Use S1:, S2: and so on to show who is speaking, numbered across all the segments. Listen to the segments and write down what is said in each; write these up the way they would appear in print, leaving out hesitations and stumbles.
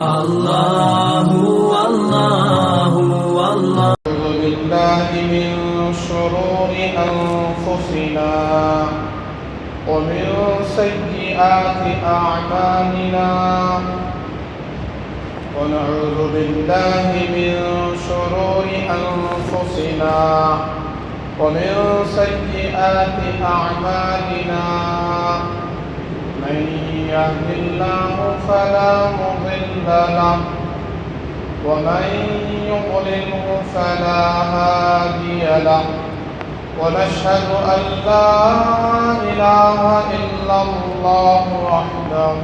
S1: الله والله والله.
S2: أعوذ بالله من شرور أنفسنا ومن سيئات أعمالنا ونعوذ بالله من شرور أنفسنا ومن سيئات أعمالنا من يهد الله فلا مضل له ومن يضلله فلا هادي له ونشهد أن لا إله إلا الله وحده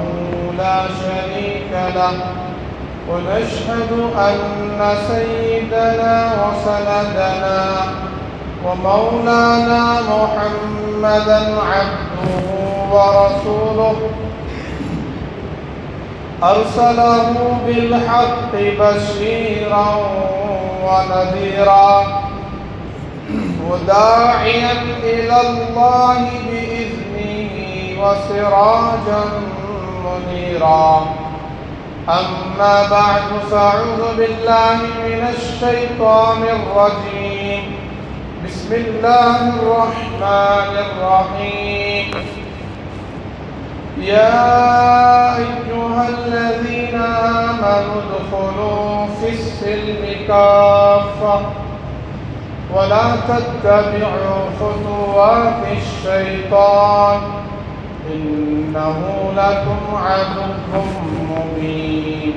S2: لا شريك له ونشهد أن سيدنا وسندنا ومولانا محمدا عبده ورسوله أرسله بالحق بشيرا ونذيرا وداعيا إلى الله بإذنه وسراجا منيرا. أما بعد فأعوذ بالله من الشيطان الرجيم. بسم الله الرحمن الرحيم. يا أيها الذين آمنوا ادخلوا في السلم كافة ولا تتبعوا خطوات الشيطان إنه لكم عدو مبين.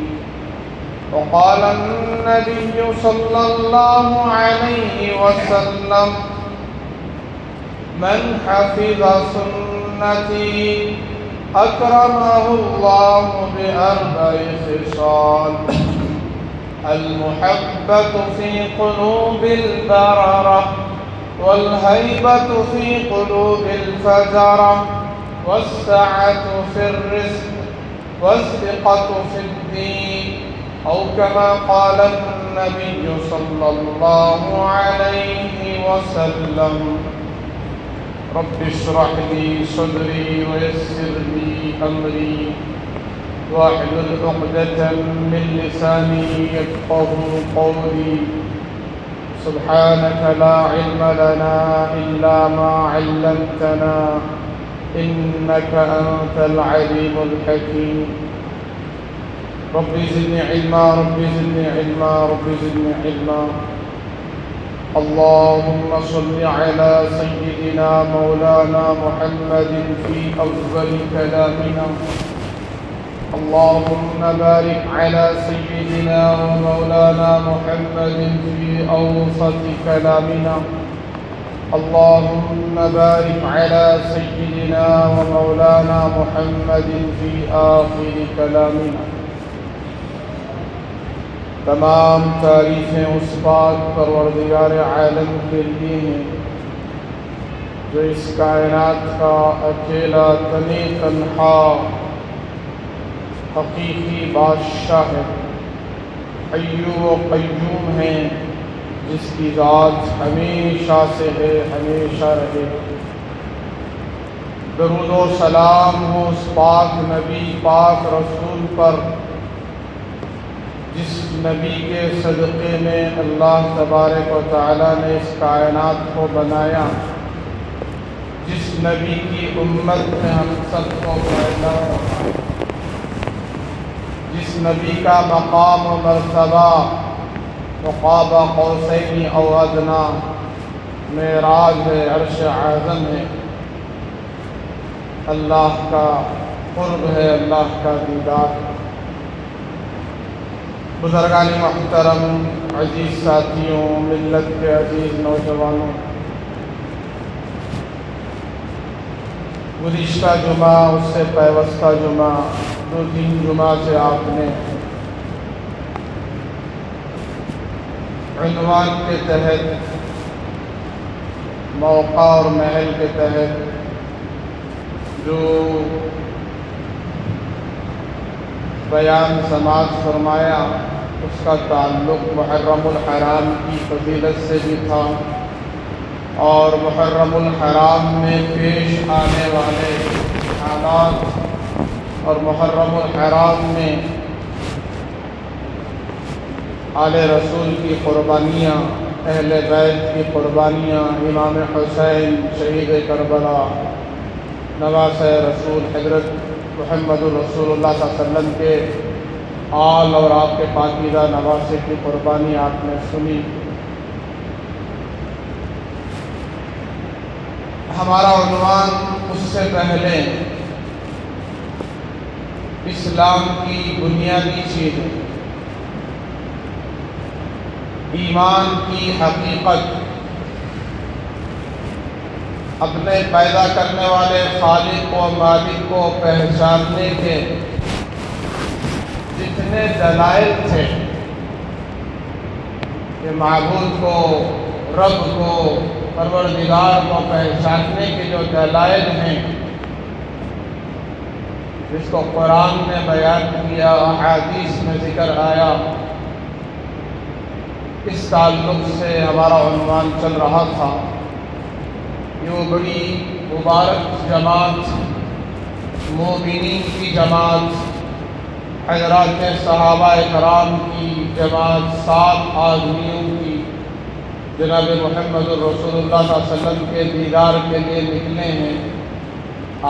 S2: وقال النبي صلى الله عليه وسلم من حفظ سنتي أكرمه الله بأربع خصال: المحبة في قلوب البررة والهيبة في قلوب الفجرة والسعة في الرزق والثقة في الدين، أو كما قال النبي صلى الله عليه وسلم. رب اشرح لي صدري ويسر لي أمري واحلل عقدة من لساني يفقهوا قولي. سبحانك لا علم لنا إلا ما علمتنا إنك أنت العليم الحكيم. رب زدني علما رب زدني علما رب زدني علما. اللهم صل على سيدنا مولانا محمد في أفضل كلامنا. اللهم بارك على سيدنا ومولانا محمد في أوسط كلامنا. اللهم بارك على سيدنا ومولانا محمد في آخر كلامنا. تمام تعریفیں اس پاک پروردگار عالم کے لیے ہیں جو اس کائنات کا اکیلا تنی تنہا حقیقی بادشاہ ہے، حی و قیوم ہے، جس کی ذات ہمیشہ سے ہے، ہمیشہ رہے. درود و سلام ہو اس پاک نبی پاک رسول پر جس نبی کے صدقے میں اللہ تبارک و تعالی نے اس کائنات کو بنایا، جس نبی کی امت میں ہم سب کو پیدا فرمایا، جس نبی کا مقام و مرتبہ قاب قوسین او ادنیٰ، معراج ہے، عرش اعظم ہے، اللہ کا قرب ہے، اللہ کا دیدار. بزرگان محترم، عزیز ساتھیوں، ملت کے عزیز نوجوانوں، گزشتہ جمعہ، اس سے پیوستہ جمعہ، 2-3 جمعہ سے آپ نے عنوان کے تحت، موقع اور محل کے تحت جو بیان سماعت فرمایا، اس کا تعلق محرم الحرام کی فضیلت سے بھی تھا اور محرم الحرام میں پیش آنے والے حالات اور محرم الحرام میں آل رسول کی قربانیاں، اہل بیت کی قربانیاں، امام حسین شہید کربلا، نواز رسول حضرت محمد الرسول اللہ صلی اللہ علیہ وسلم کے آل اور آپ کے پاکیزہ نواسے کی قربانی آپ نے سنی۔ ہمارا عنوان اس سے پہلے اسلام کی بنیادی چیز ایمان کی حقیقت، اپنے پیدا کرنے والے خالق و مالک کو پہچاننے کے جتنے دلائل تھے کہ معبود کو، رب کو، پروردگار کو پہچاننے کے جو دلائل ہیں، جس کو قرآن نے بیان کیا، احادیث میں ذکر آیا، اس تعلق سے ہمارا عنوان چل رہا تھا۔ یہ بڑی مبارک جماعت، مومنین کی جماعت، حضرات صحابہ کرام کی جماعت، 7 آدمیوں کی، جناب محمد الرسول اللہ صلی اللہ علیہ وسلم کے دیدار کے لیے نکلے ہیں۔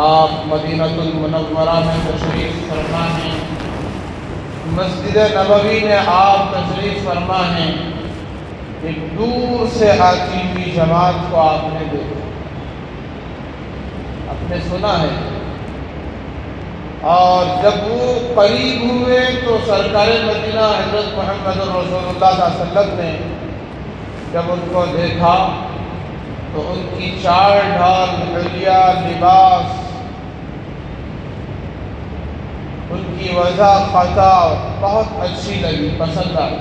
S2: آپ مدینہ المنورہ میں تشریف فرما ہیں، مسجد نبوی میں آپ تشریف فرما ہیں، ایک دور سے آتی ہوئی جماعت کو آپ نے دیکھا، آپ نے سنا ہے، اور جب وہ قریب ہوئے تو سرکار مدینہ حضرت محمد الرسول اللہ صلی اللہ علیہ وسلم نے جب ان کو دیکھا تو ان کی چال ڈھال، حلیہ، لباس، ان کی وضع خطا بہت اچھی لگی، پسند آئی۔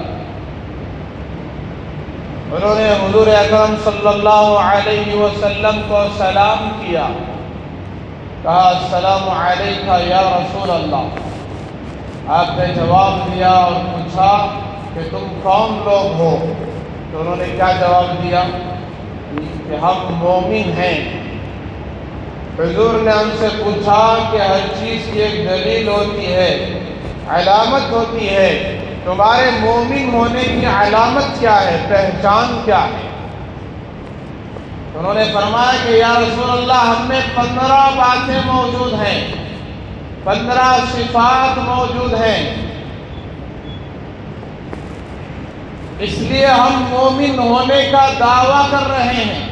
S2: انہوں نے حضور اکرم صلی اللہ علیہ وسلم کو سلام کیا، کہا السلام علیک یا رسول اللہ۔ آپ نے جواب دیا اور پوچھا کہ تم کون لوگ ہو؟ تو انہوں نے کیا جواب دیا کہ ہم مومن ہیں۔ حضور نے ہم سے پوچھا کہ ہر چیز کی ایک دلیل ہوتی ہے، علامت ہوتی ہے، تمہارے مومن ہونے کی علامت کیا ہے، پہچان کیا ہے؟ انہوں نے فرمایا کہ یا رسول اللہ، ہم میں 15 باتیں موجود ہیں، 15 صفات موجود ہیں، اس لیے ہم مومن ہونے کا دعویٰ کر رہے ہیں۔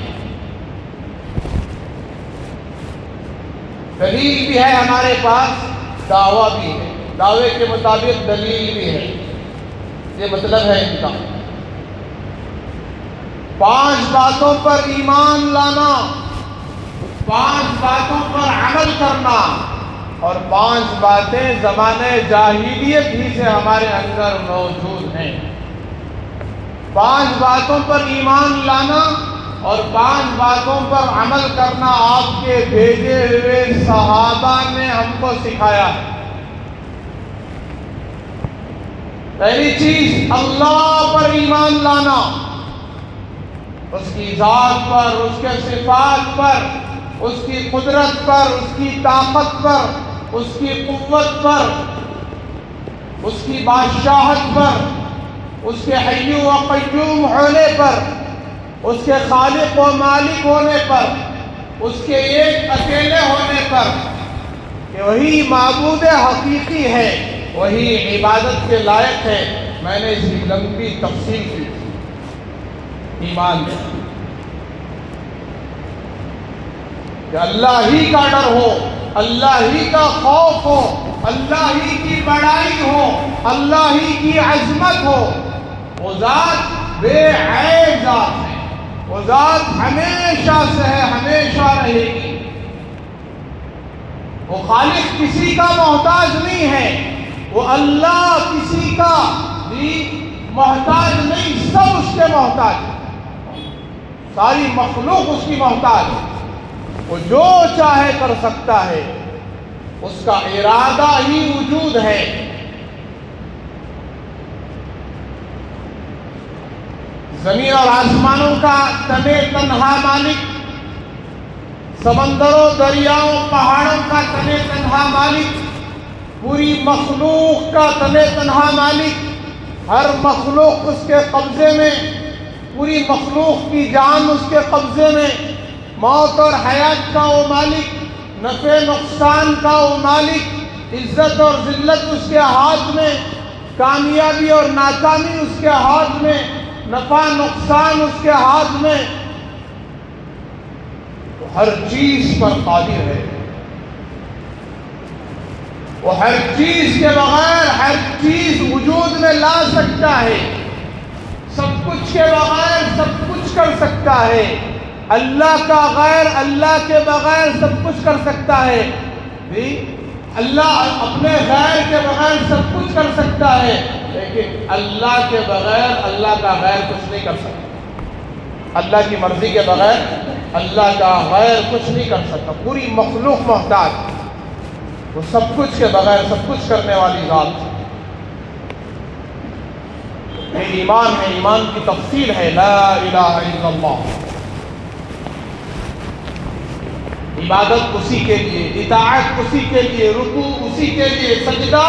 S2: دلیل بھی ہے ہمارے پاس، دعویٰ بھی ہے، دعوے کے مطابق دلیل بھی ہے، یہ مطلب ہے ان کا۔ 5 باتوں پر ایمان لانا، 5 باتوں پر عمل کرنا، اور 5 باتیں زمانے جاہلیت ہی سے ہمارے اندر موجود ہیں۔ 5 باتوں پر ایمان لانا اور 5 باتوں پر عمل کرنا آپ کے بھیجے ہوئے صحابہ نے ہم کو سکھایا ہے۔ پہلی چیز اللہ پر ایمان لانا، اس کی ذات پر، اس کے صفات پر، اس کی قدرت پر، اس کی طاقت پر، اس کی قوت پر، اس کی بادشاہت پر، اس کے حی و قیوم ہونے پر، اس کے خالق و مالک ہونے پر، اس کے ایک اکیلے ہونے پر، کہ وہی معبود حقیقی ہے، وہی عبادت کے لائق ہے۔ میں نے اس کی لمبی تفصیل کی ایمان میں، کہ اللہ ہی کا ڈر ہو، اللہ ہی کا خوف ہو، اللہ ہی کی بڑائی ہو، اللہ ہی کی عظمت ہو۔ وہ ذات بے عیب ذات ہے، وہ ذات ہمیشہ سے ہے، ہمیشہ رہے گی۔ وہ خالق کسی کا محتاج نہیں ہے، وہ اللہ کسی کا بھی محتاج نہیں، سب اس کے محتاج ہے، ساری مخلوق اس کی محتاج ہے۔ وہ جو چاہے کر سکتا ہے، اس کا ارادہ ہی وجود ہے۔ زمین اور آسمانوں کا تنے تنہا مالک، سمندروں، دریاؤں، پہاڑوں کا تنے تنہا مالک، پوری مخلوق کا تنے تنہا مالک، ہر مخلوق اس کے قبضے میں، پوری مخلوق کی جان اس کے قبضے میں، موت اور حیات کا وہ مالک، نفع نقصان کا وہ مالک، عزت اور ذلت اس کے ہاتھ میں، کامیابی اور ناکامی اس کے ہاتھ میں، نفع نقصان اس کے ہاتھ میں، وہ ہر چیز پر قادر ہے۔ وہ ہر چیز کے بغیر ہر چیز وجود میں لا سکتا ہے، سب کچھ کے بغیر سب کچھ کر سکتا ہے۔ اللہ کا غیر اللہ کے بغیر سب کچھ کر سکتا ہے، اللہ اپنے غیر کے بغیر سب کچھ کر سکتا ہے، لیکن اللہ کے بغیر اللہ کا غیر کچھ نہیں کر سکتا۔ اللہ کی مرضی کے بغیر اللہ کا غیر کچھ نہیں کر سکتا۔ پوری مخلوق محتاج، وہ سب کچھ کے بغیر سب کچھ کرنے والی ذات۔ یہ ایمان ہے، ایمان کی تفصیل ہے لا الہ الا اللہ۔ عبادت اسی کے لیے، اطاعت اسی کے لیے، رکوع اسی کے لیے، سجدہ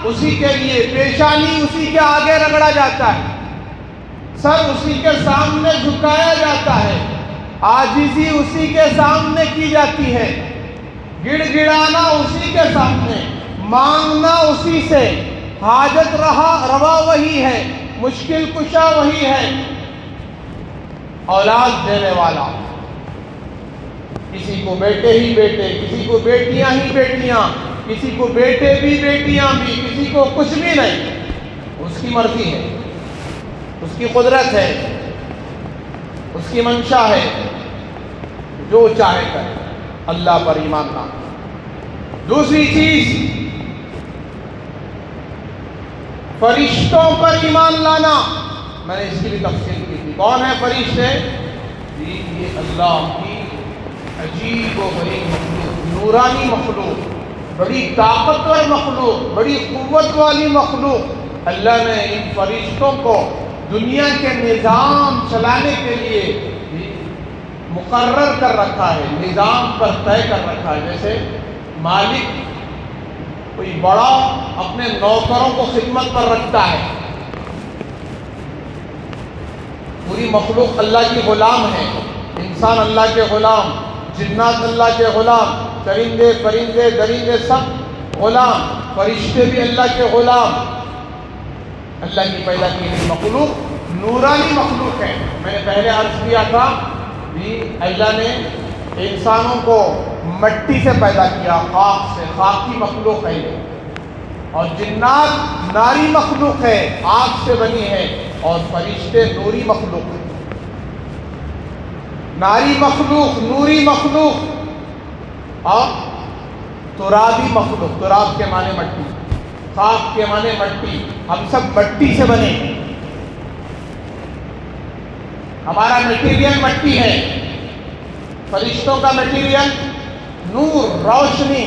S2: اسی کے لیے، پیشانی اسی کے آگے رگڑا جاتا ہے، سر اسی کے سامنے جھکایا جاتا ہے، عاجزی اسی کے سامنے کی جاتی ہے، گڑ گڑانا اسی کے سامنے، مانگنا اسی سے، حاجت روا وہی ہے، مشکل کشا وہی ہے، اولاد دینے والا، کسی کو بیٹے ہی بیٹے، کسی کو بیٹیاں ہی بیٹیاں، کسی کو بیٹے بھی بیٹیاں بھی، کسی کو کچھ بھی نہیں، اس کی مرضی ہے، اس کی قدرت ہے، اس کی منشا ہے، جو چاہے کرے۔ اللہ پر ایمان لانا۔ دوسری چیز، فرشتوں پر ایمان لانا۔ میں نے اس کی بھی تفصیل کی تھی۔ کون ہے فرشتے؟ یہ اللہ کی عجیب و غریب مخلوق، نورانی مخلوق، بڑی طاقتور مخلوق، بڑی قوت والی مخلوق۔ اللہ نے ان فرشتوں کو دنیا کے نظام چلانے کے لیے مقرر کر رکھا ہے، نظام پر طے کر رکھا ہے۔ جیسے مالک کوئی بڑا اپنے نوکروں کو خدمت پر رکھتا ہے، پوری مخلوق اللہ کی غلام ہے، انسان اللہ کے غلام، جنات اللہ کے غلام، چرندے پرندے درندے سب غلام، فرشتے بھی اللہ کے غلام۔ اللہ کی پیدا کی گئی مخلوق نورانی مخلوق ہے۔ میں نے پہلے عرض کیا تھا کہ اللہ نے انسانوں کو مٹی سے پیدا کیا، خاک سے، خاک کی مخلوق ہے یہ، اور جنات ناری مخلوق ہے، آگ سے بنی ہے، اور فرشتے نوری مخلوق ہے۔ ناری مخلوق، نوری مخلوق، اور ترابی مخلوق۔ تراب کے معنی مٹی، خاک کے معنی مٹی، ہم سب مٹی سے بنے، ہمارا میٹیریل مٹی ہے۔ فرشتوں کا میٹیریل نور، روشنی،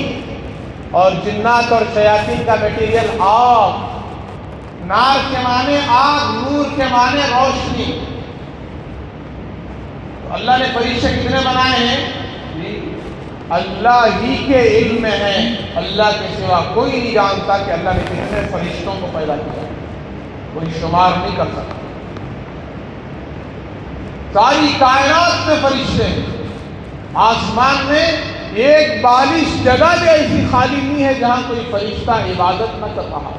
S2: اور جنات اور شیاطین کا میٹیریل آگ۔ نار کے معنی آگ، نور کے معنی روشنی۔ تو اللہ نے فرشتے کتنے بنائے ہیں؟ اللہ ہی کے علم میں ہے، اللہ کے سوا کوئی نہیں جانتا کہ اللہ نے کتنے فرشتوں کو پیدا کیا، کوئی شمار نہیں کر سکتا۔ ساری کائنات میں فرشتے ہیں، آسمان میں ایک بالش جگہ بھی ایسی خالی نہیں ہے جہاں کوئی فرشتہ عبادت نہ کر رہا،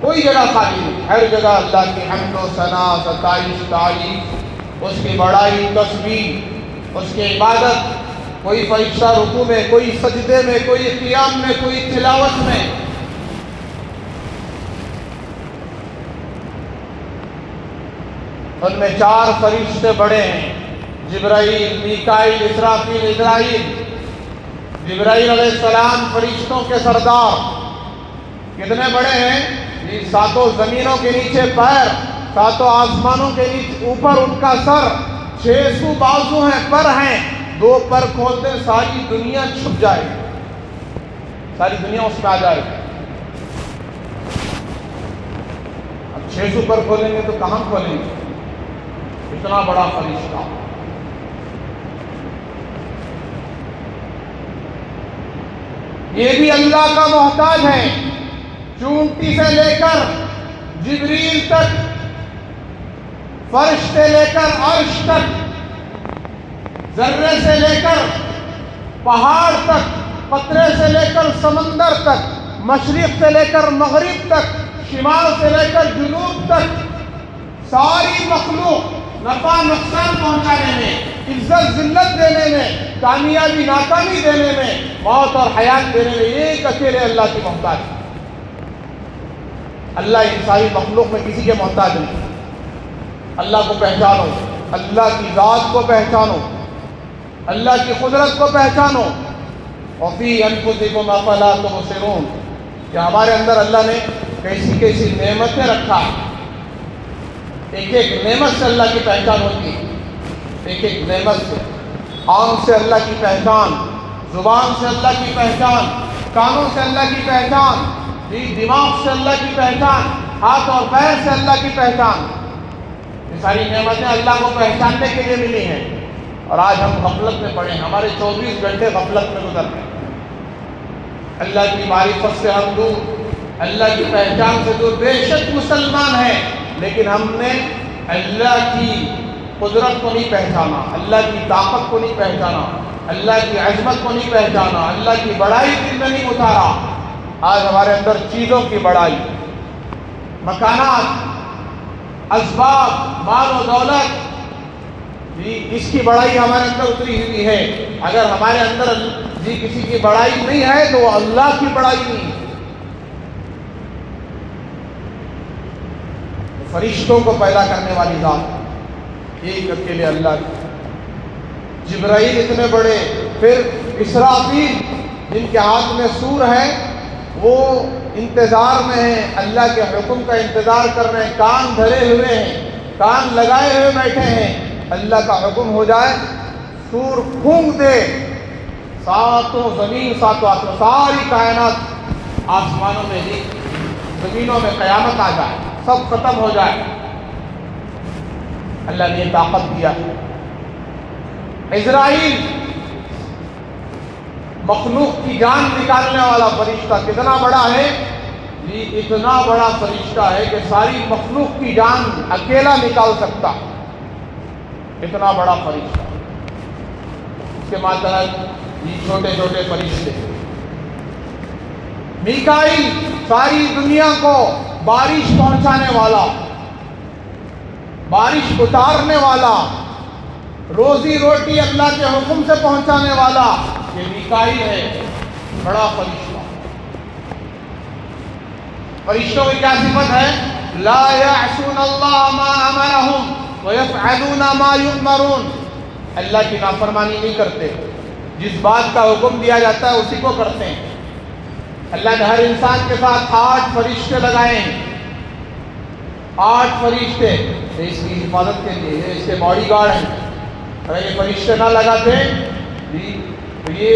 S2: کوئی جگہ خالی نہیں، ہر جگہ اللہ کی حمد و ثنا، ستائش، تعریف، اس کی بڑائی، تسبیح، اس کی عبادت۔ کوئی فرشتہ رکوع میں، کوئی سجدے میں، کوئی قیام میں، کوئی تلاوت میں۔ ان میں 4 فرشتے بڑے ہیں، جبرائیل، میکائیل، اسرافیل، اسرائیل۔ جبرائیل علیہ السلام فرشتوں کے سردار، کتنے بڑے ہیں؟ 7 زمینوں کے نیچے پیر، 7 آسمانوں کے نیچے اوپر ان کا سر، 600 بازو ہیں، پر ہیں، 2 پر کھولتے ساری دنیا چھپ جائے، ساری دنیا اس میں آ جائے۔ اب 600 پر کھولیں گے تو کہاں کھولیں گے؟ اتنا بڑا فرشتہ۔ یہ بھی اللہ کا محتاج ہے، چونٹی سے لے کر جبریل تک، فرش سے لے کر عرش تک، ذرے سے لے کر پہاڑ تک، قطرے سے لے کر سمندر تک، مشرق سے لے کر مغرب تک، شمال سے لے کر جنوب تک، ساری مخلوق نفع نقصان پہنچانے میں، عزت ذلت دینے میں، کامیابی ناکامی دینے میں، موت اور حیات دینے میں ایک اکیلے اللہ کی محتاج ہے۔ اللہ ان ساری مخلوق میں کسی کے محتاج نہیں۔ اللہ کو پہچانو، اللہ کی ذات کو پہچانو، اللہ کی قدرت کو پہچانو۔ وفی انفسکم افلا تبصرون، کہ ہمارے اندر اللہ نے کیسی کیسی نعمتیں رکھا ہے۔ ایک ایک نعمت سے اللہ کی پہچان ہوتی ہے، ایک ایک نعمت سے۔ آنکھ سے اللہ کی پہچان، زبان سے اللہ کی پہچان، کانوں سے اللہ کی پہچان، دماغ سے اللہ کی پہچان، ہاتھ اور پیر سے اللہ کی پہچان۔ یہ ساری نعمتیں اللہ کو پہچاننے کے لیے ملی ہیں، اور آج ہم غفلت میں پڑے ہیں، ہمارے 24 گھنٹے غفلت میں گزر رہے ہیں۔ اللہ کی معرفت سے ہم دور، اللہ کی پہچان سے دور۔ بے شک مسلمان ہیں، لیکن ہم نے اللہ کی قدرت کو نہیں پہچانا، اللہ کی طاقت کو نہیں پہچانا، اللہ کی عظمت کو نہیں پہچانا، اللہ کی بڑائی دل میں نہیں اتارا۔ آج ہمارے اندر چیزوں کی بڑائی، مکانات، اسباب، مال و دولت، اس کی بڑائی ہمارے اندر اتری ہوئی ہے۔ اگر ہمارے اندر کسی کی بڑائی نہیں ہے تو وہ اللہ کی بڑائی نہیں۔ فرشتوں کو پیدا کرنے والی ذات ایک اکیلے اللہ کی۔ جبرائیل اتنے بڑے، پھر اسرافیل جن کے ہاتھ میں سور ہے، وہ انتظار میں ہیں، اللہ کے حکم کا انتظار کر رہے ہیں، کان دھرے ہوئے ہیں، کان لگائے ہوئے بیٹھے ہیں۔ اللہ کا حکم ہو جائے، سور پھونک دے، ساتوں زمین، ساتوں آسمان، ساری کائنات آسمانوں میں ہی، زمینوں میں قیامت آ جائے، سب ختم ہو جائے۔ اللہ نے یہ طاقت دیا۔ عزرائیل مخلوق کی جان نکالنے والا فرشتہ کتنا بڑا ہے؟ یہ اتنا بڑا فرشتہ ہے کہ ساری مخلوق کی جان اکیلا نکال سکتا، اتنا بڑا فرشتہ۔ اس کے ماتحت یہ چھوٹے چھوٹے فرشتے۔ میکائیل ساری دنیا کو بارش پہنچانے والا، بارش اتارنے والا، روزی روٹی اللہ کے حکم سے پہنچانے والا، یہ میکائیل ہے، بڑا فرشتہ۔ فرشتوں کی کیا صفت ہے؟ لا یعصون اللہ ما امرہم ویفعلون ما یؤمرون، اللہ کی نافرمانی نہیں کرتے، جس بات کا حکم دیا جاتا ہے اسی کو کرتے ہیں۔ اللہ نے ہر انسان کے ساتھ 8 فرشتے لگائے ہیں، 8 فرشتے، اس کی حفاظت کے لیے، اس کے باڈی گارڈ ہیں۔ اگر یہ فرشتے نہ لگاتے تو یہ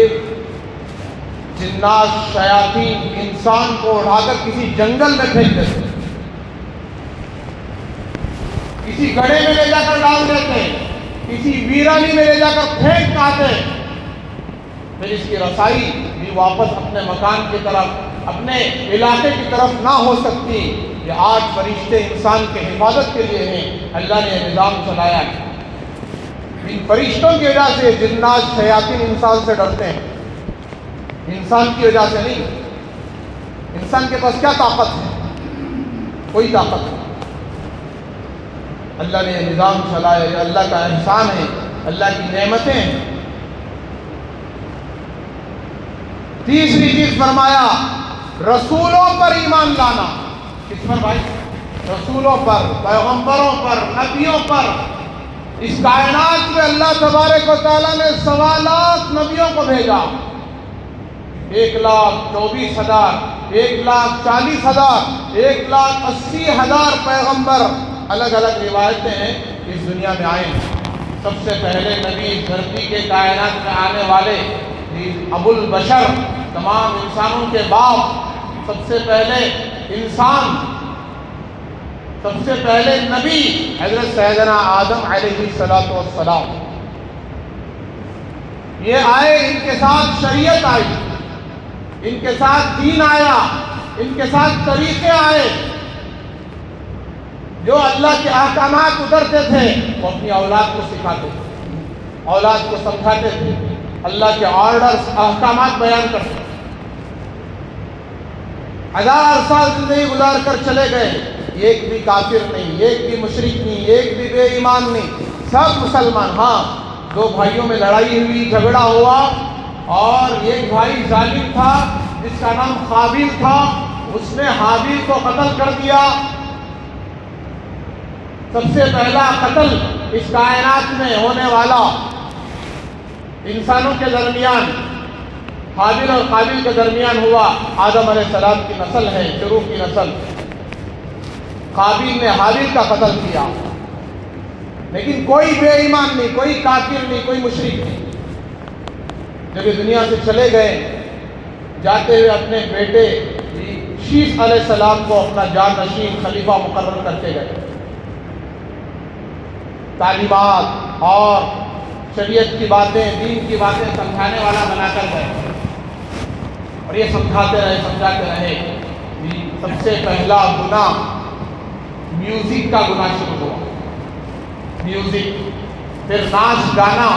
S2: جنات، شیاطین انسان کو اٹھا کر کسی جنگل میں پھینک دیتے، کسی گڑھے میں لے جا کر ڈال دیتے، کسی ویرانی میں لے جا کر پھینک آتے، پھر اس کی رسائی بھی واپس اپنے مکان کی طرف، اپنے علاقے کی طرف نہ ہو سکتی۔ یہ 8 فرشتے انسان کے حفاظت کے لیے ہیں، اللہ نے یہ نظام چلایا ہے۔ ان فرشتوں کی وجہ سے جنات، شیاطین انسان سے ڈرتے ہیں، انسان کی وجہ سے نہیں۔ انسان کے پاس کیا طاقت ہے؟ کوئی طاقت نہیں۔ اللہ نے یہ نظام چلایا، یہ اللہ کا احسان ہے، اللہ کی نعمتیں ہیں۔ تیسری چیز فرمایا، رسولوں پر ایمان لانا۔ کس پر بھائی؟ رسولوں پر، پیغمبروں پر، نبیوں پر۔ اس کائنات میں اللہ تبارک و تعالیٰ نے 1.25 لاکھ نبیوں کو بھیجا، 1,24,000، 1,40,000، 1,80,000 پیغمبر۔ الگ الگ روایتیں ہیں اس دنیا میں آئے ہیں۔ سب سے پہلے نبی دھرتی کے کائنات میں آنے والے ابو البشر، تمام انسانوں کے باپ، سب سے پہلے انسان، سب سے پہلے نبی حضرت سیدنا آدم علیہ السلام۔ یہ آئے، ان کے ساتھ شریعت آئی، ان کے ساتھ دین آیا، ان کے ساتھ طریقے آئے، جو اللہ کے احکامات اترتے تھے وہ اپنی اولاد کو سکھاتے تھے، اولاد کو سمجھاتے تھے، اللہ کے آرڈرز احکامات بیان کرتے تھے۔ 1000 سال زندگی گزار کر چلے گئے، ایک بھی کافر نہیں، ایک بھی مشرک نہیں، ایک بھی بے ایمان نہیں، سب مسلمان۔ ہاں، 2 بھائیوں میں لڑائی ہوئی، جھگڑا ہوا، اور ایک بھائی ظالم تھا جس کا نام قابیل تھا، اس نے حابیل کو قتل کر دیا۔ سب سے پہلا قتل اس کائنات میں ہونے والا انسانوں کے درمیان، حابیل اور قابیل کے درمیان ہوا۔ آدم علیہ السلام کی نسل ہے، شروع کی نسل۔ قابیل نے حابیل کا قتل کیا، لیکن کوئی بے ایمان نہیں، کوئی کافر نہیں، کوئی مشرک نہیں۔ جب یہ دنیا سے چلے گئے، جاتے ہوئے اپنے بیٹے شیش علیہ السلام کو اپنا جانشین خلیفہ مقرر کرتے گئے، تعلیمات اور شریعت کی باتیں، دین کی باتیں سمجھانے والا بنا کر گئے، اور یہ سمجھاتے رہے، سمجھاتے رہے۔ سب سے پہلا گناہ میوزک کا گناہ شروع ہوا، میوزک، پھر ناچ گانا،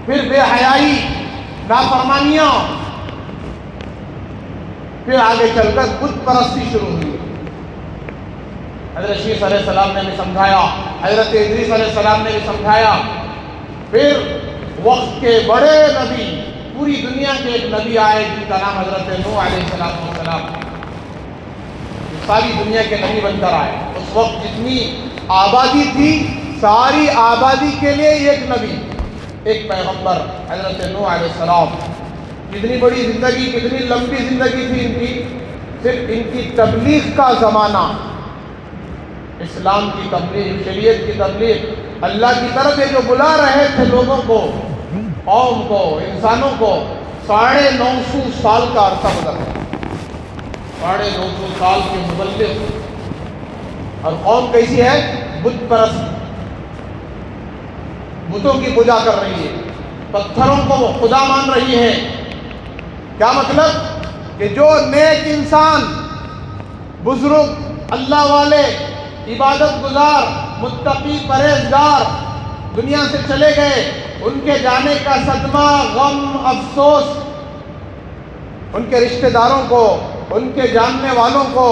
S2: پھر بے حیائی، نافرمانیاں، پھر آگے چل کر بت پرستی شروع ہوئی۔ حضرت شیش علیہ السلام نے بھی سمجھایا، حضرت ادریس علیہ السلام نے بھی سمجھایا، پھر وقت کے بڑے نبی، پوری دنیا کے ایک نبی آئے جن کا نام حضرت نوح علیہ السلام، ساری دنیا کے نبی بن کر آئے۔ اس وقت جتنی آبادی تھی، ساری آبادی کے لیے ایک نبی، ایک پیغمبر حضرت نوح علیہ السلام۔ کتنی بڑی زندگی، کتنی لمبی زندگی تھی ان کی، صرف ان کی تبلیغ کا زمانہ، اسلام کی تبلیغ، شریعت کی تبلیغ، اللہ کی طرف یہ جو بلا رہے تھے لوگوں کو، قوم کو، انسانوں کو، 950 سال کا عرصہ گزر گیا، 950 سال کے مبلغ، اور قوم کیسی ہے؟ بت پرست، بتوں کی پوجا کر رہی ہے، پتھروں کو وہ خدا مان رہی ہے۔ کیا مطلب؟ کہ جو نیک انسان، بزرگ، اللہ والے، عبادت گزار، متقی، پرہیزگار دنیا سے چلے گئے، ان کے جانے کا صدمہ، غم، افسوس ان کے رشتہ داروں کو، ان کے جاننے والوں کو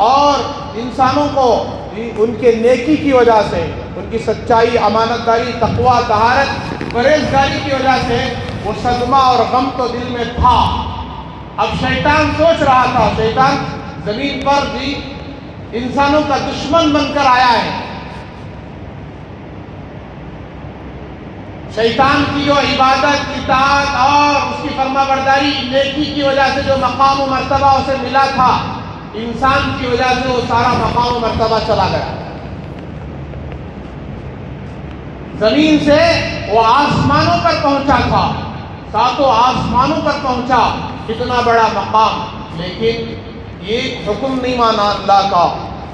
S2: اور انسانوں کو ان کے نیکی کی وجہ سے، ان کی سچائی، امانت داری، تقوی، طہارت، پرہیزگاری کی وجہ سے وہ صدمہ اور غم تو دل میں تھا۔ اب شیطان سوچ رہا تھا، شیطان زمین پر بھی انسانوں کا دشمن بن کر آیا ہے۔ شیطان کی جو عبادت، اطاعت اور اس کی فرما برداری، نیکی کی وجہ سے جو مقام و مرتبہ اسے ملا تھا، انسان کی وجہ سے وہ سارا مقام و مرتبہ چلا گیا۔ زمین سے وہ آسمانوں پر پہنچا تھا، 7 آسمانوں پر پہنچا، اتنا بڑا مقام، لیکن ایک حکم نہیں مانا اللہ کا،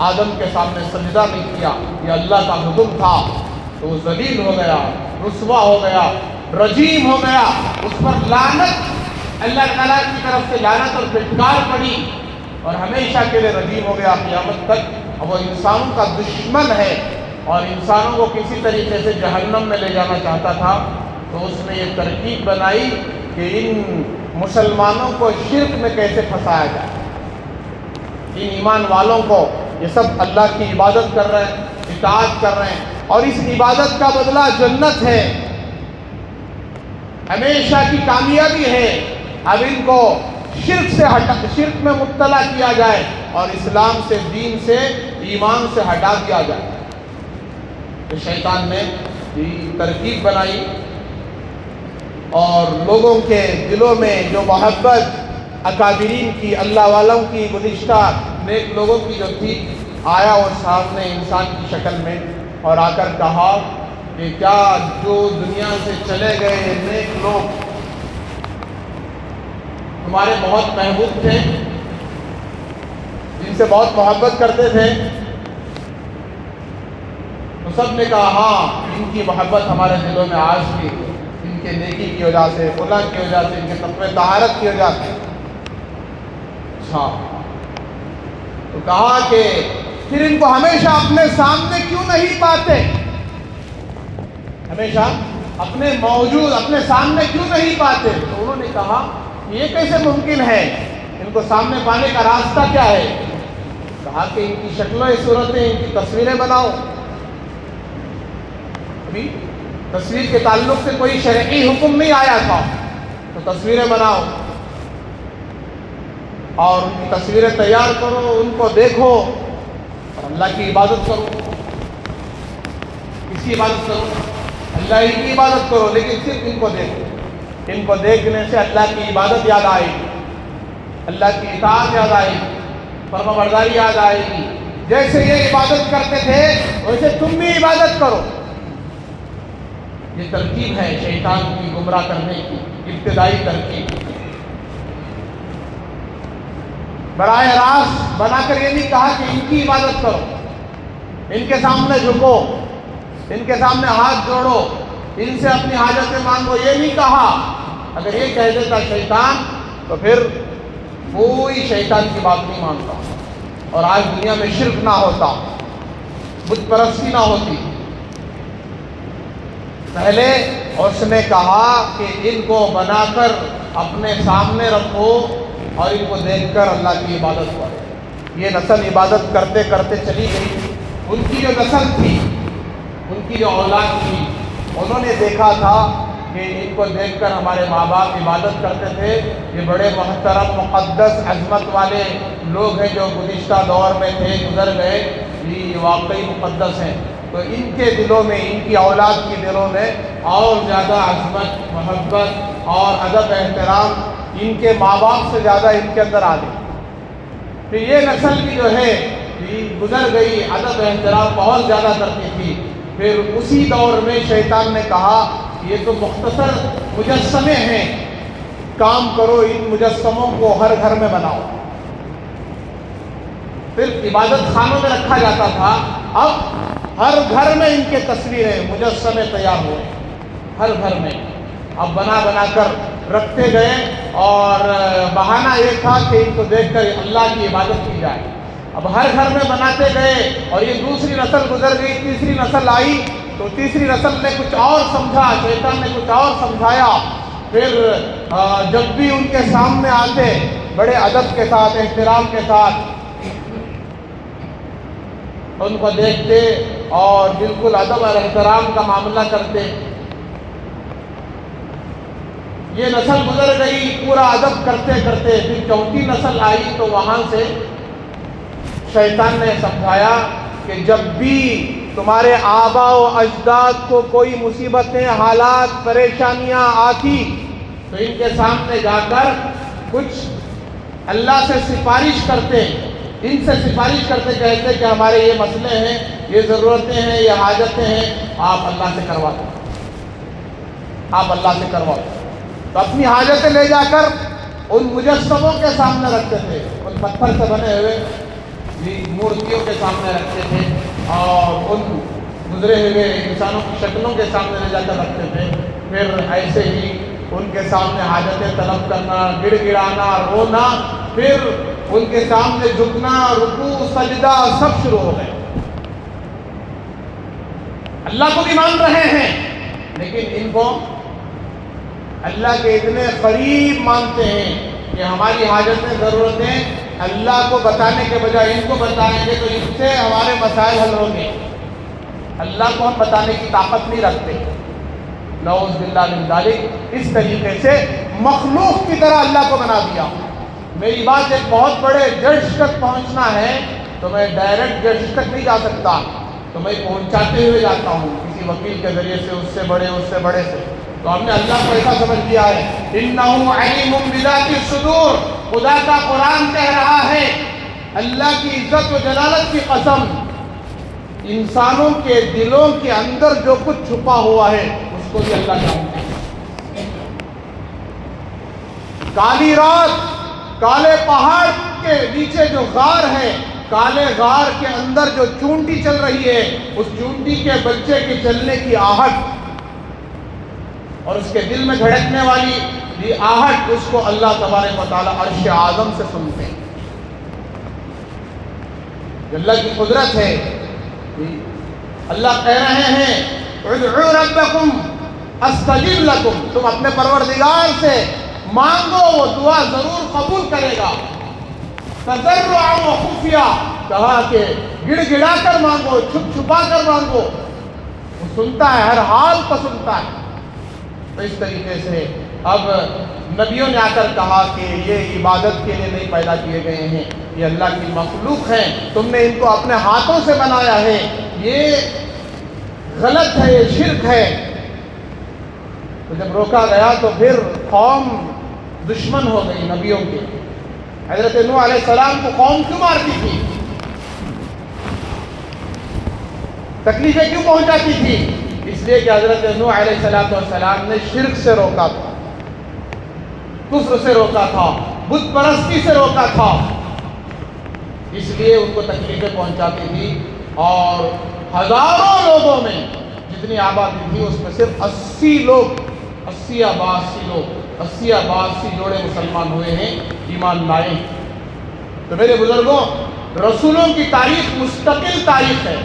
S2: آدم کے سامنے سجدہ نہیں کیا، یہ اللہ کا حکم تھا، تو وہ ذلیل ہو گیا، رسوا ہو گیا، رجیم ہو گیا، اس پر لعنت، اللہ تعالیٰ کی طرف سے لعنت اور پھٹکار پڑی، اور ہمیشہ کے لیے رجیم ہو گیا قیامت تک۔ اب وہ انسانوں کا دشمن ہے اور انسانوں کو کسی طریقے سے جہنم میں لے جانا چاہتا تھا، تو اس نے یہ ترکیب بنائی کہ ان مسلمانوں کو شرک میں کیسے پھنسایا جائے۔ ان ایمان والوں کو، یہ سب اللہ کی عبادت کر رہے ہیں، اطاعت کر رہے ہیں، اور اس عبادت کا بدلہ جنت ہے، ہمیشہ کی کامیابی ہے۔ اب ان کو شرک میں مبتلا کیا جائے اور اسلام سے، دین سے، ایمان سے ہٹا دیا جائے۔ تو شیطان نے ترکیب بنائی اور لوگوں کے دلوں میں جو محبت اکابرین کی، اللہ والوں کی، گزشتہ نیک لوگوں کی جو تھی، آیا وہ سامنے انسان کی شکل میں، اور آ کر کہا کہ کیا جو دنیا سے چلے گئے نیک لوگ تمہارے بہت محبوب تھے، جن سے بہت محبت کرتے تھے؟ تو سب نے کہا ہاں، ان کی محبت ہمارے دلوں میں آج بھی، ان کے نیکی کی وجہ سے، خدا کی وجہ سے، ان کے تقوی طہارت کی وجہ سے۔ پوچھا تو کہا کہ پھر ان کو ہمیشہ اپنے سامنے کیوں نہیں پاتے؟ ہمیشہ اپنے موجود اپنے سامنے کیوں نہیں پاتے؟ تو انہوں نے کہا یہ کیسے ممکن ہے، ان کو سامنے پانے کا راستہ کیا ہے؟ کہا کہ ان کی شکلیں صورتیں، ان کی تصویریں بناؤ۔ ابھی تصویر کے تعلق سے کوئی شرعی حکم نہیں آیا تھا، تو تصویریں بناؤ اور ان کی تصویریں تیار کرو، ان کو دیکھو اور اللہ کی عبادت کرو۔ کس کی عبادت کرو؟ اللہ ہی کی عبادت کرو، لیکن صرف ان کو دیکھو۔ ان کو دیکھنے سے اللہ کی عبادت یاد آئے گی، اللہ کی اطاعت یاد آئے گی، فرما برداری یاد آئے گی۔ جیسے یہ عبادت کرتے تھے ویسے تم بھی عبادت کرو۔ یہ ترکیب ہے شیطان کی گمراہ کرنے کی، ابتدائی ترکیب۔ براہ راست بنا کر یہ نہیں کہا کہ ان کی عبادت کرو، ان کے سامنے جھکو، ان کے سامنے ہاتھ جوڑو، ان سے اپنی حاجتیں مانگو، یہ نہیں کہا۔ اگر یہ کہہ دیتا شیطان تو پھر کوئی شیطان کی بات نہیں مانتا اور آج دنیا میں شرک نہ ہوتا، بت پرستی نہ ہوتی۔ پہلے اس نے کہا کہ ان کو بنا کر اپنے سامنے رکھو اور ان کو دیکھ کر اللہ کی عبادت کرو۔ یہ نسل عبادت کرتے کرتے چلی گئی۔ ان کی جو نسل تھی، ان کی جو اولاد تھی، انہوں نے دیکھا تھا کہ ان کو دیکھ کر ہمارے ماں باپ عبادت کرتے تھے، یہ بڑے محترم مقدس عظمت والے لوگ ہیں جو گزشتہ دور میں تھے، گزر گئے، یہ واقعی مقدس ہیں۔ تو ان کے دلوں میں، ان کی اولاد کے دلوں میں اور زیادہ عظمت، محبت اور ادب احترام ان کے ماں باپ سے زیادہ ان کے اندر آ گئی۔ پھر یہ نسل بھی جو ہے گزر گئی، ادب احترام بہت زیادہ کرتی تھی۔ پھر اسی دور میں شیطان نے کہا یہ تو مختصر مجسمے ہیں، کام کرو ان مجسموں کو ہر گھر میں بناؤ۔ پھر عبادت خانوں میں رکھا جاتا تھا، اب ہر گھر میں ان کے تصویریں، مجسمے تیار ہوئے، ہر گھر میں اب بنا بنا کر رکھتے گئے، اور بہانہ یہ تھا کہ ان کو دیکھ کر اللہ کی عبادت کی جائے۔ اب ہر گھر میں بناتے گئے اور یہ دوسری نسل گزر گئی، تیسری نسل آئی تو تیسری نسل نے کچھ اور سمجھا، شیطان نے کچھ اور سمجھایا۔ پھر جب بھی ان کے سامنے آتے بڑے ادب کے ساتھ، احترام کے ساتھ ان کو دیکھتے اور بالکل ادب اور احترام کا معاملہ کرتے۔ یہ نسل گزر گئی پورا ادب کرتے کرتے، پھر چوتھی نسل آئی تو وہاں سے شیطان نے سمجھایا کہ جب بھی تمہارے آبا و اجداد کو کوئی مصیبتیں، حالات، پریشانیاں آتی تو ان کے سامنے جا کر کچھ اللہ سے سفارش کرتے، ان سے سفارش کرتے، کہتے کہ ہمارے یہ مسئلے ہیں، یہ ضرورتیں ہیں، یہ حاجتیں ہیں، آپ اللہ سے کروا دو، آپ اللہ سے کرواؤ۔ تو اپنی حاجتیں لے جا کر ان مجسموں کے سامنے رکھتے تھے، ان پتھر سے بنے ہوئے مورتیوں کے سامنے رکھتے تھے، اور ان گزرے ہوئے انسانوں کی شکلوں کے سامنے لے جا کر رکھتے تھے۔ پھر ایسے ہی ان کے سامنے حاجتیں طلب کرنا، گڑ گڑانا، رونا، پھر ان کے سامنے جھکنا، رکوع، سجدہ سب شروع ہو گئے۔ اللہ کو بھی مان رہے ہیں لیکن ان کو اللہ کے اتنے قریب مانتے ہیں کہ ہماری حاجتیں، ضرورتیں اللہ کو بتانے کے بجائے ان کو بتائیں گے تو اس سے ہمارے مسائل حل ہوں گے۔ اللہ کو ہم بتانے کی طاقت نہیں رکھتے۔ نعوذ باللہ من ذالک، اس طریقے سے مخلوق کی طرح اللہ کو بنا دیا۔ میری بات ایک بہت بڑے جج تک پہنچنا ہے تو میں ڈائریکٹ جج تک نہیں جا سکتا، تو میں پہنچاتے ہوئے جاتا ہوں کسی وکیل کے ذریعے سے، اس سے بڑے سے۔ تو ہم نے اللہ کو ایسا سمجھ لیا ہے، انہ علیم بذات الصدور، خدا کا قرآن کہہ رہا ہے، اللہ کی عزت و جلالت کی قسم، انسانوں کے دلوں کے اندر جو کچھ چھپا ہوا ہے اس کو بھی اللہ جانتا ہے۔ کالی رات، کالے پہاڑ کے نیچے جو غار ہے، کالے غار کے اندر جو چونٹی چل رہی ہے، اس چونٹی کے بچے کے چلنے کی آہٹ اور اس کے دل میں دھڑکنے والی یہ آہٹ، اس کو اللہ تبارک و تعالیٰ عرش اعظم سے سنتے ہیں۔ یہ اللہ کی قدرت ہے. اللہ کہہ رہے ہیں ادعوا ربکم استجب لکم، تم اپنے پروردگار سے مانگو وہ دعا ضرور قبول کرے گا. تضرعا و خفیہ، کہا کہ گڑ گڑا کر مانگو، چھپ چھپا کر مانگو، وہ سنتا ہے، ہر حال کو سنتا ہے. تو اس طریقے سے اب نبیوں نے آ کر کہا کہ یہ عبادت کے لیے نہیں پیدا کیے گئے ہیں، یہ اللہ کی مخلوق ہیں، تم نے ان کو اپنے ہاتھوں سے بنایا ہے، یہ غلط ہے، یہ شرک ہے. تو جب روکا گیا تو پھر قوم دشمن ہو گئی نبیوں کے. حضرت نوح علیہ السلام کو قوم کیوں مارتی تھی؟ تکلیفیں کیوں پہنچاتی تھی؟ اس لیے کہ حضرت نوح علیہ السلام نے شرک سے روکا تھا، کفر سے روکا تھا، بت پرستی سے روکا تھا، اس لیے ان کو تکلیفیں پہنچاتی تھی. اور ہزاروں لوگوں میں جتنی آبادی تھی اس میں صرف 80 لوگ، 80 یا 82 جوڑے مسلمان ہوئے ہیں، ایمان لائے. تو میرے بزرگوں، رسولوں کی تاریخ مستقل تاریخ ہے،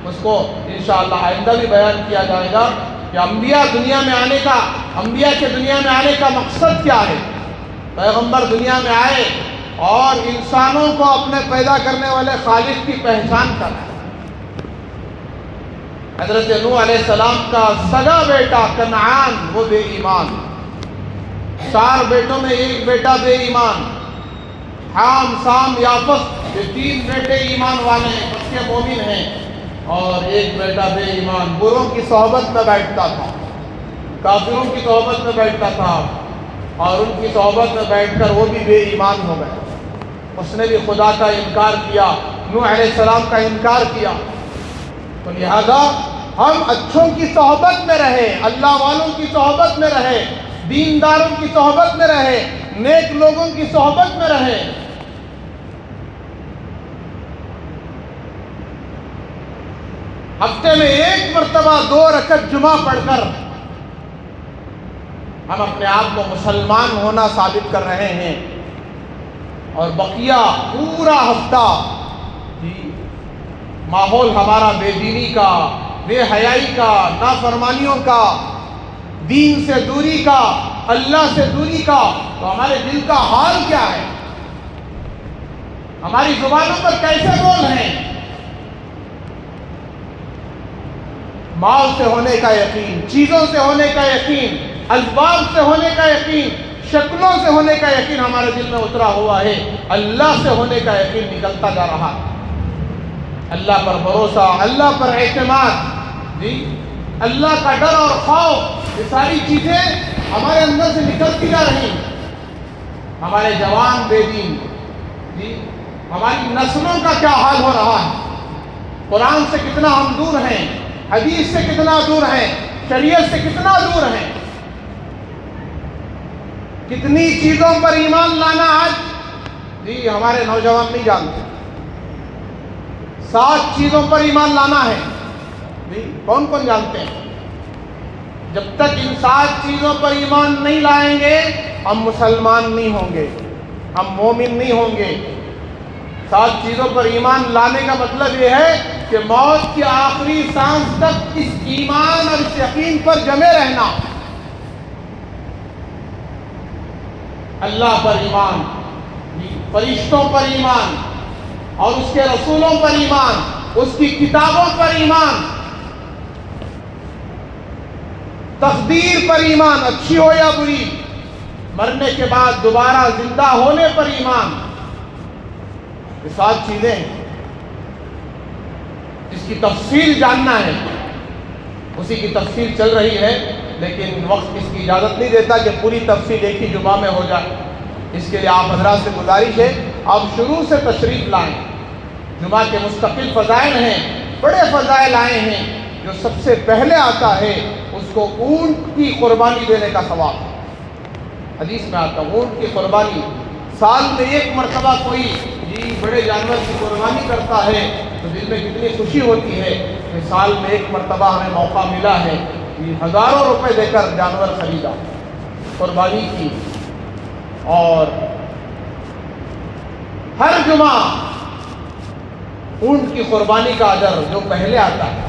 S2: اس کو انشاءاللہ آئندہ بھی بیان کیا جائے گا کہ انبیاء دنیا میں آنے کا، انبیاء کے دنیا میں آنے کا مقصد کیا ہے. پیغمبر دنیا میں آئے اور انسانوں کو اپنے پیدا کرنے والے خالق کی پہچان کرائے. حضرت نوح علیہ السلام کا سگا بیٹا کنعان وہ بے ایمان، 4 بیٹوں میں ایک بیٹا بے ایمان. حام، سام، یافس، یہ 3 بیٹے ایمان والے ہیں، پکے مومن ہیں، اور ایک بیٹا بے ایمان، بروں کی صحبت میں بیٹھتا تھا، کافروں کی صحبت میں بیٹھتا تھا، اور ان کی صحبت میں بیٹھ کر وہ بھی بے ایمان ہو گئے. اس نے بھی خدا کا انکار کیا، نوح علیہ السلام کا انکار کیا. تو لہذا ہم اچھوں کی صحبت میں رہے، اللہ والوں کی صحبت میں رہے، دینداروں کی صحبت میں رہے، نیک لوگوں کی صحبت میں رہے. ہفتے میں 1 مرتبہ 2 رکعت جمعہ پڑھ کر ہم اپنے آپ کو مسلمان ہونا ثابت کر رہے ہیں، اور بقیہ پورا ہفتہ ماحول ہمارا بے دینی کا، بے حیائی کا، نافرمانیوں کا، دین سے دوری کا، اللہ سے دوری کا. تو ہمارے دل کا حال کیا ہے؟ ہماری زبانوں پر کیسے بول ہیں؟ مال سے ہونے کا یقین، چیزوں سے ہونے کا یقین، اسباب سے ہونے کا یقین، شکلوں سے ہونے کا یقین ہمارے دل میں اترا ہوا ہے. اللہ سے ہونے کا یقین نکلتا جا رہا ہے. اللہ پر بھروسہ، اللہ پر اعتماد، اللہ کا ڈر اور خوف، یہ ساری چیزیں ہمارے اندر سے نکلتی جا رہی ہیں. ہمارے جوان بے دین، ہماری نسلوں کا کیا حال ہو رہا ہے؟ قرآن سے کتنا ہم دور ہیں، حدیث سے کتنا دور ہیں، شریعت سے کتنا دور ہیں. کتنی چیزوں پر ایمان لانا آج ہمارے نوجوان نہیں جانتے. 7 چیزوں پر ایمان لانا ہے، کون کون جانتے ہیں؟ جب تک ان 7 چیزوں پر ایمان نہیں لائیں گے ہم مسلمان نہیں ہوں گے، ہم مومن نہیں ہوں گے. 7 چیزوں پر ایمان لانے کا مطلب یہ ہے کہ موت کی آخری سانس تک اس ایمان اور اس یقین پر جمے رہنا. اللہ پر ایمان، فرشتوں پر ایمان، اور اس کے رسولوں پر ایمان، اس کی کتابوں پر ایمان، تقدیر پر ایمان، اچھی ہو یا بری، مرنے کے بعد دوبارہ زندہ ہونے پر ایمان. یہ 7 چیزیں ہیں. جس کی تفصیل جاننا ہے اسی کی تفصیل چل رہی ہے، لیکن وقت اس کی اجازت نہیں دیتا کہ پوری تفصیل ایک ہی جمعہ میں ہو جائے. اس کے لیے آپ حضرات سے گزارش ہے آپ شروع سے تشریف لائیں. جمعہ کے مستقل فضائل ہیں، بڑے فضائل آئے ہیں. جو سب سے پہلے آتا ہے اس کو اونٹ کی قربانی دینے کا ثواب. حدیث میں آتا ہے اونٹ کی قربانی، سال میں 1 مرتبہ کوئی بڑے جانور کی قربانی کرتا ہے تو دل میں کتنی خوشی ہوتی ہے کہ سال میں 1 مرتبہ ہمیں موقع ملا ہے. ہزاروں روپے دے کر جانور خریدا، قربانی کی. اور ہر جمعہ اونٹ کی قربانی کا اجر جو پہلے آتا ہے،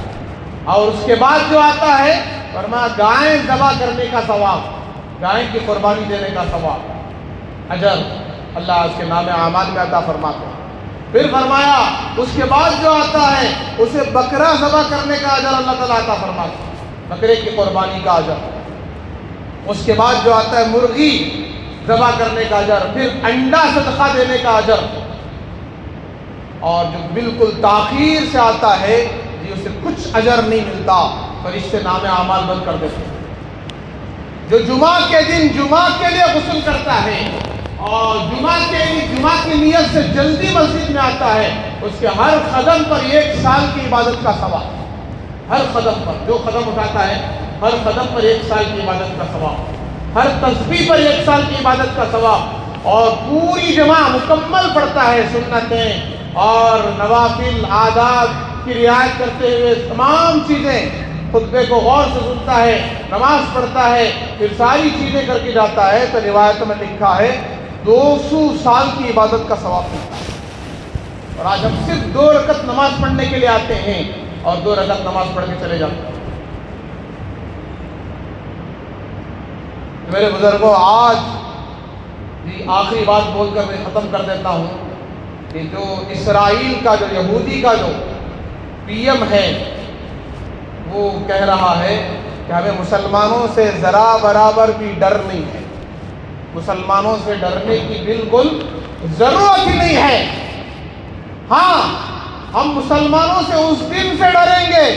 S2: اور اس کے بعد جو آتا ہے فرمایا گائیں ذبح کرنے کا ثواب، گائیں کی قربانی دینے کا ثواب، اجر اللہ اس کے نام اعمال میں عطا فرماتے ہیں۔ پھر فرمایا اس کے بعد جو آتا ہے اسے بکرا ذبح کرنے کا اجر اللہ تعالیٰ عطا فرماتے ہیں، بکرے کی قربانی کا اجر۔ اس کے بعد جو آتا ہے مرغی ذبح کرنے کا اجر، پھر انڈا صدقہ دینے کا اجر، اور جو بالکل تاخیر سے آتا ہے جی اسے کچھ اجر نہیں ملتا، فرشتے نام اعمال بند کر دیتے ہیں۔ جو جمعہ کے دن جمعہ کے لیے غسل کرتا ہے اور جمعہ کی نیت سے جلدی مسجد میں آتا ہے، اس کے ہر قدم پر 1 سال کی عبادت کا ثواب، ہر قدم پر جو قدم اٹھاتا ہے ہر قدم پر 1 سال کی عبادت کا ثواب، ہر تسبیح پر 1 سال کی عبادت کا ثواب، اور پوری جماعت مکمل پڑھتا ہے، سنتیں اور نوافل آداب کی رعایت کرتے ہوئے تمام چیزیں، خطبے کو غور سے سنتا ہے، نماز پڑھتا ہے، پھر ساری چیزیں کر کے جاتا ہے، تو روایت میں لکھا ہے 200 سال کی عبادت کا ثواب ملتا ہے۔ اور آج ہم صرف 2 رکعت نماز پڑھنے کے لیے آتے ہیں اور 2 رکعت نماز پڑھ کے چلے جاتے ہیں۔ میرے بزرگوں، آج آخری بات بول کر میں ختم کر دیتا ہوں کہ جو اسرائیل کا جو یہودی کا جو پی ایم ہے وہ کہہ رہا ہے کہ ہمیں مسلمانوں سے ذرا برابر بھی ڈر نہیں ہے، مسلمانوں سے ڈرنے کی بالکل ضرورت ہی نہیں ہے۔ ہاں ہم مسلمانوں سے اس دن سے ڈریں گے،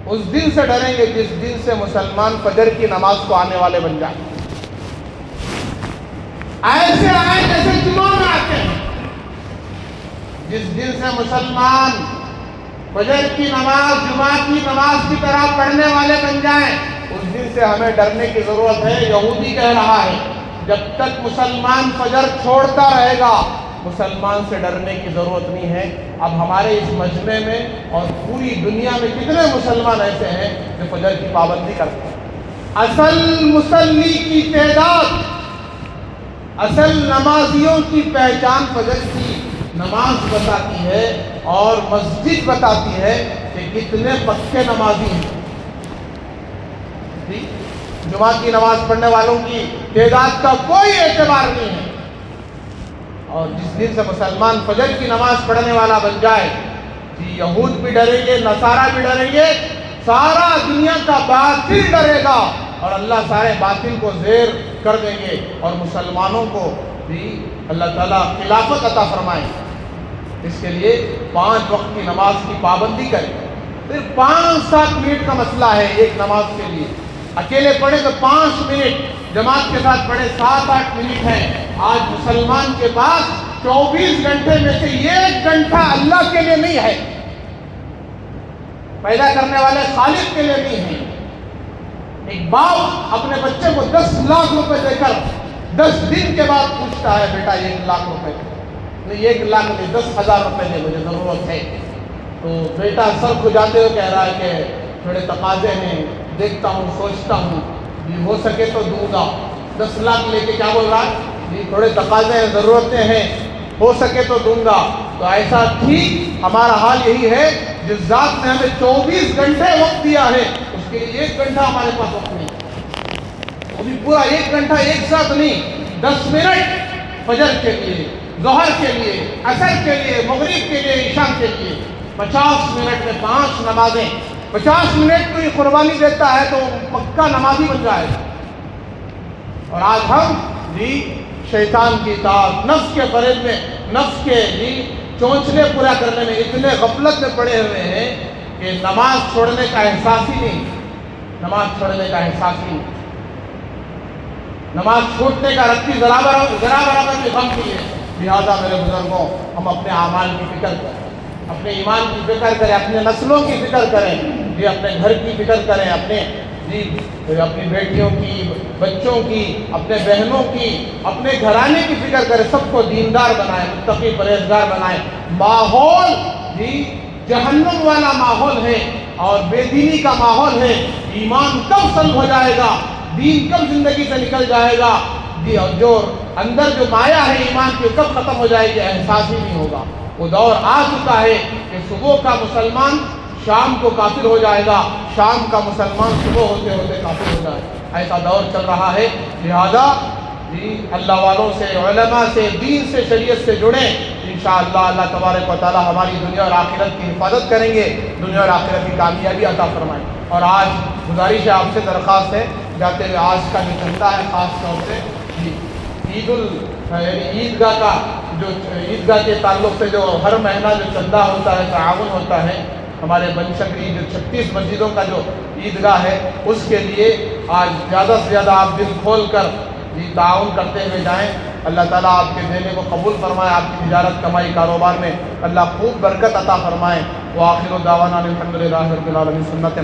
S2: اس دن سے ڈریں گے جس دن سے مسلمان فجر کی نماز کو آنے والے بن جائیں، ایسے آئے جیسے جمعہ میں آتے ہیں۔ جس دن سے مسلمان فجر کی نماز جمعہ کی نماز کی طرح پڑھنے والے بن جائیں، اس دن سے ہمیں ڈرنے کی ضرورت ہے۔ یہودی کہہ رہا ہے جب تک مسلمان فجر چھوڑتا رہے گا مسلمان سے ڈرنے کی ضرورت نہیں ہے۔ اب ہمارے اس مجمع میں اور پوری دنیا میں کتنے مسلمان ایسے ہیں جو فجر کی پابندی کرتے ہیں؟ اصل مصلی کی تعداد، اصل نمازیوں کی پہچان فجر کی نماز بتاتی ہے اور مسجد بتاتی ہے کہ کتنے پکے نمازی ہیں۔ جمعہ کی نماز پڑھنے والوں کی تعداد کا کوئی اعتبار نہیں ہے، اور جس دن سے مسلمان فجر کی نماز پڑھنے والا بن جائے جی یہود بھی ڈریں گے، نصارہ بھی ڈریں گے، سارا دنیا کا باطل ڈرے گا، اور اللہ سارے باطل کو زیر کر دیں گے، اور مسلمانوں کو بھی اللہ تعالیٰ خلافت عطا فرمائے۔ اس کے لیے 5 وقت کی نماز کی پابندی کریں۔ پھر 5-7 منٹ کا مسئلہ ہے ایک نماز کے لیے، اکیلے پڑھے تو 5 منٹ، جماعت کے ساتھ پڑھے 7-8 منٹ ہیں۔ آج مسلمان کے پاس 24 گھنٹے میں سے 1 گھنٹہ اللہ کے لیے نہیں ہے، پیدا کرنے والے خالق کے لیے نہیں ہے۔ ایک باپ اپنے بچے کو 10 لاکھ روپے دے کر 10 دن کے بعد پوچھتا ہے بیٹا 1 لاکھ روپے نہیں، 1 لاکھ نہیں 10,000 روپے دے، مجھے ضرورت ہے۔ تو بیٹا سر کھجاتے ہوئے کہہ رہا ہے کہ تھوڑے تقاضے ہیں، دیکھتا ہوں سوچتا ہوں، جی ہو سکے تو دوں گا۔ 10 لاکھ لے کے کیا بول رہا ہے؟ جی تھوڑے تقاضے ہیں، ضرورتیں ہیں، ہو سکے تو دوں گا۔ تو ایسا ٹھیک ہمارا حال یہی ہے، جس ذات نے ہمیں 24 گھنٹے وقت دیا ہے اس کے لیے 1 گھنٹہ ہمارے پاس وقت نہیں، وہ بھی پورا 1 گھنٹہ ایک ساتھ نہیں، 10 منٹ فجر کے لیے، ظہر کے لیے، عصر کے لیے، مغرب کے لیے، عشاء کے لیے، 50 منٹ میں 5 نمازیں۔ 50 منٹ کو یہ قربانی دیتا ہے تو پکا نمازی بن جائے گا۔ اور آج ہم جی شیطان کی اطاعت، نفس کے فریب میں، نفس کے جی چونچلے پورا کرنے میں اتنے غفلت میں پڑے ہوئے ہیں کہ نماز چھوڑنے کا احساس ہی نہیں، نماز چھوڑنے کا احساس ہی نہیں، نماز چھوٹنے کا رکھتی ذرا برابر بھی غم کی ہے۔ لہٰذا میرے بزرگوں، ہم اپنے اعمال کی فکر کریں، اپنے ایمان کی فکر کریں، اپنے نسلوں کی فکر کریں، جی اپنے گھر کی فکر کریں، اپنی بیٹیوں کی، بچوں کی، اپنے بہنوں کی، اپنے گھرانے کی فکر کریں، سب کو دیندار بنائیں، متقی پرہیزگار بنائیں۔ ماحول جی جہنم والا ماحول ہے اور بے دینی کا ماحول ہے، ایمان کب سلب ہو جائے گا، دین کب زندگی سے نکل جائے گا، جو اندر جو مایا ہے ایمان کی کب ختم ہو جائے گی احساس ہی نہیں ہوگا۔ وہ دور آ چکا ہے کہ صبح کا مسلمان شام کو کافر ہو جائے گا، شام کا مسلمان صبح ہوتے ہوتے کافر ہو جائے گا، ایسا دور چل رہا ہے۔ لہذا اللہ والوں سے، علماء سے، دین سے، شریعت سے جڑیں، انشاءاللہ اللہ تبارک و تعالی ہماری دنیا اور آخرت کی حفاظت کریں گے، دنیا اور آخرت کی کامیابی عطا فرمائیں۔ اور آج گزارش ہے، آپ سے درخواست ہے، جاتے ہوئے آج کا جو چندہ ہے خاص طور سے عیدگاہ کا جو عیدگاہ کے تعلق سے جو ہر مہینہ جو چندہ ہوتا ہے، تعاون ہوتا ہے، ہمارے بن شکری جو 36 مسجدوں کا جو عیدگاہ ہے، اس کے لیے آج زیادہ سے زیادہ آپ دل کھول کر تعاون کرتے ہوئے جائیں۔ اللہ تعالیٰ آپ کے دینے کو قبول فرمائے، آپ کی تجارت کمائی کاروبار میں اللہ خوب برکت عطا فرمائے۔ وآخر دعوانا الحمدللہ رب العالمین، سنتیں